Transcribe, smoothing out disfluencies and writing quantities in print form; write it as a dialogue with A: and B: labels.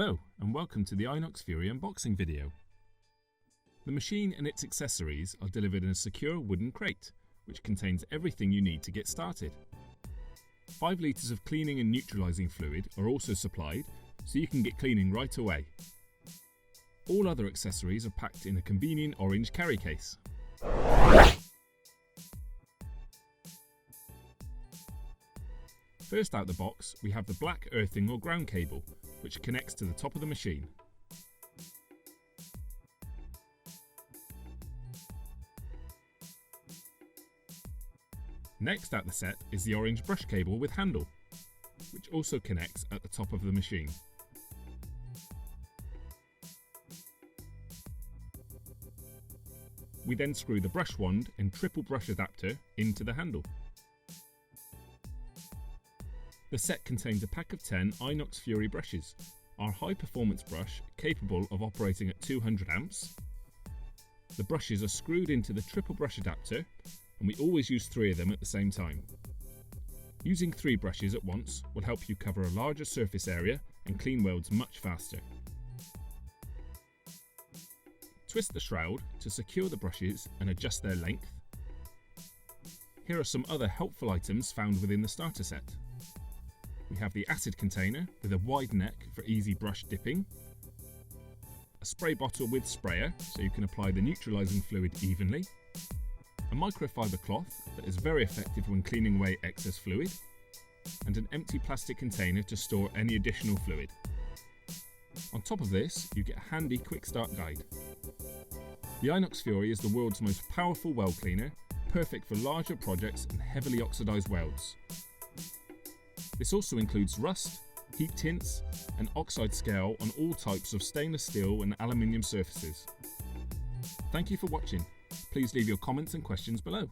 A: Hello and welcome to the InoxFury unboxing video. The machine and its accessories are delivered in a secure wooden crate, which contains everything you need to get started. 5 litres of cleaning and neutralising fluid are also supplied, so you can get cleaning right away. All other accessories are packed in a convenient orange carry case. First out the box, we have the black earthing or ground cable, which connects to the top of the machine. Next out the set is the orange brush cable with handle, which also connects at the top of the machine. We then screw the brush wand and triple brush adapter into the handle. The set contains a pack of 10 InoxFury brushes, our high performance brush capable of operating at 200 amps. The brushes are screwed into the triple brush adapter, and we always use 3 of them at the same time. Using 3 brushes at once will help you cover a larger surface area and clean welds much faster. Twist the shroud to secure the brushes and adjust their length. Here are some other helpful items found within the starter set. We have the acid container with a wide neck for easy brush dipping, a spray bottle with sprayer so you can apply the neutralising fluid evenly, a microfiber cloth that is very effective when cleaning away excess fluid, and an empty plastic container to store any additional fluid. On top of this, you get a handy quick start guide. The InoxFury is the world's most powerful weld cleaner, perfect for larger projects and heavily oxidised welds. This also includes rust, heat tints and oxide scale on all types of stainless steel and aluminium surfaces. Thank you for watching. Please leave your comments and questions below.